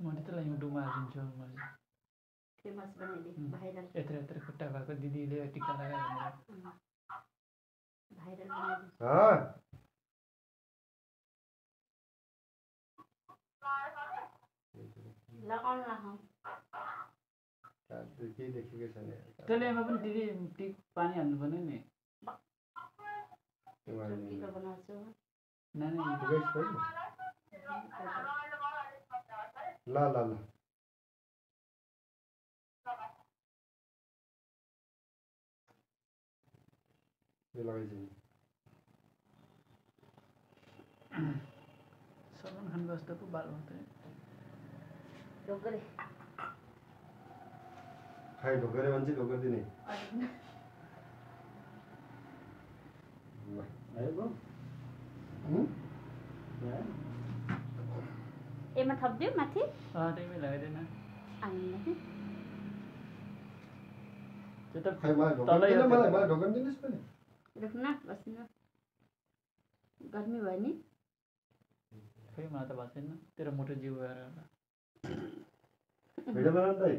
मैले त्यसलाई युट्युबमा हालिदिन्छु मैले फेमस बनाइदिए भाइरल यत्र यत्र खुट्टा भएको दिदीले टिका लगायो भनेर भाइरल बनाइदिए लगाउन राखौँ त्यसलेमा पनि दिदी टिक पानी हाल्नु पर्ने नि किलो बनाउँछु नानी ल ल ल यो लगाइदिनु सलमान खानको जस्तो पो बाल मात्रै ढोगरे खाइ ढोकरे मान्छे ढोकर दिने एमा थप्दियो माथि त्यही लगाइदिएन त्यो त खै मलाई ढोकर दिनुहोस् पनि रुक्न बस्नु गर्मी भयो नि खै मलाई त भएको छैन तेरो मोटो जिउ भएर होला भिडियो बनाउनु दाइ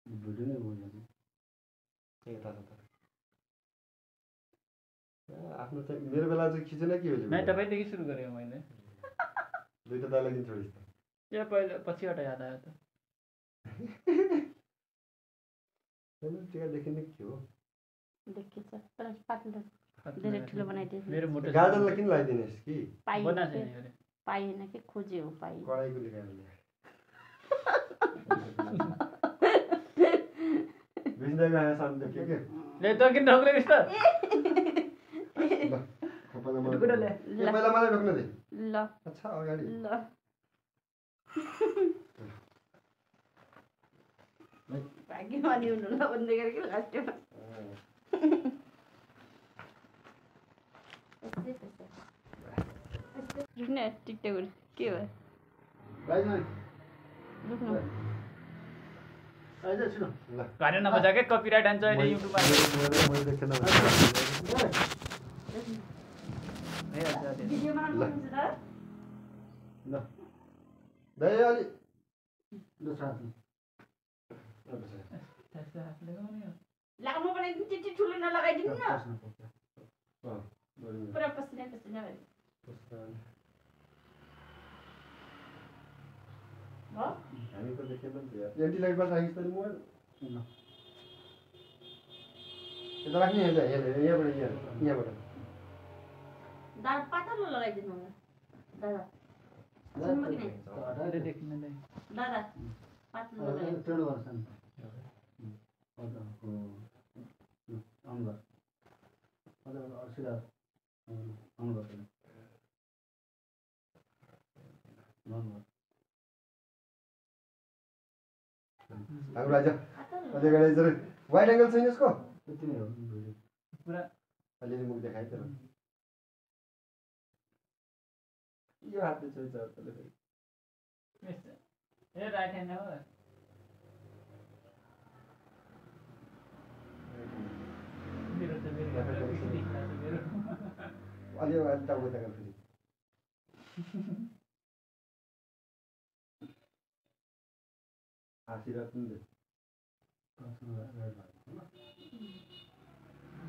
भिडियो नै बोल्नु आफ्नो चाहिँ मेरो बेला चाहिँ खिचेन के हो नै तपाईँदेखि सुरु गरेँ मैले दुईटा दाइलाई दिन छोडिस् त यो पहिला पछिबाट याद आयो त टिका देखिने के हो देखिन्छ तर पातलो धेरै ठुलो बनाइदिए मेरो मोटो गाजरलाई किन लगाइदिनेस् कि पाइएन कि खोज्यो पाइ कडाइको लिएर बिस्दाको आयो सामने देख्यो के ले त किन ढोक्रे बिस्ता पहिला मलाई ढोक्न दे ल अच्छा अगाडि ल भाग्यमानी हुनु ल भन्दै गरेको लास्टमा रुक्न टिकटक के भयो गाडी नबजा के कपिराइट हान्छ अहिले युट्युबमा लाग्नु बनाइदिनु त्यति ठुलो नलगाइदिनु न पुरा पसिना पसिना भयो हामी त देखेन नि यार एन्टी लाइटबाट राखिस् त मोबाइल यता राख्ने यहाँबाट दादा पातलो लगाइदिनु दादा सुन्नु कि नै दादा पातलो लगाइदिनु हाम्रो आज अझै गाडी जरा वाइड एंगल छैन यसको त्यति नै हो पुरा अलिअलि मुख देखाइ त यो हातले छोइछ तले फेरि ए राइट ह्यान्ड हो मेरो त मेरो अलि अलि टाउको देखाइ फेरि आशीर्वाद पनि दे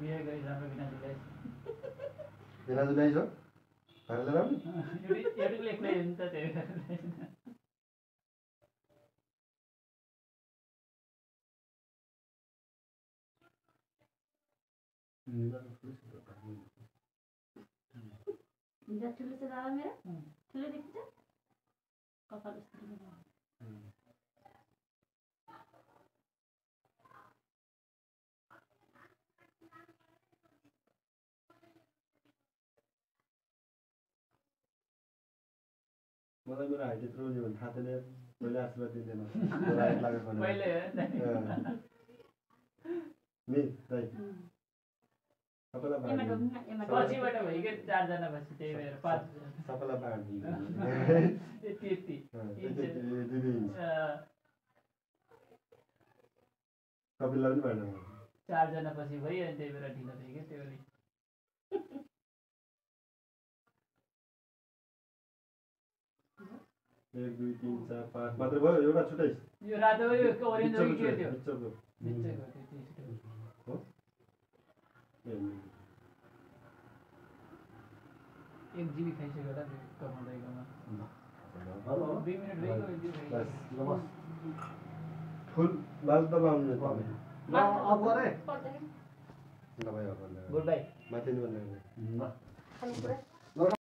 बिहे गरी राम्रो बिना जुलाइ बिना जुलाइ छ घरले राम्रो एउटै लेख्नै हुन्छ त्यही ठुलो छ दादा मेरो ठुलो देखिन्छ कपाल मलाई मेरो हाइट यत्रो हुने भने थाहा थिएन पहिले आशीर्वाद दिँदैन मेरो हाइट लागेको भने पहिले नि दाइ सबैलाई पछिबाट भयो कि चारजना बसी त्यही भएर पाँच सबैलाई बाँड्दिनु यति यति कपिललाई पनि बाँड्नु चारजना पछि भयो अनि त्यही भएर ढिलो भयो कि त्यो 1 2 3 4 5 मात्र भयो एउटा छुटाइ यो रातो यो ओरेन्ज हो कि के थियो बिचको बिचको त्यो हो एक जीबी खाइसक्यो होला कमाउँदैकोमा हेलो 2 मिनेट भइगयो एक जीबी बस नमस् फुल लाल त लाउनु पर्ने ल अब गरे नभए अब गुड बाई माथि नि भन्ने खाने कुरा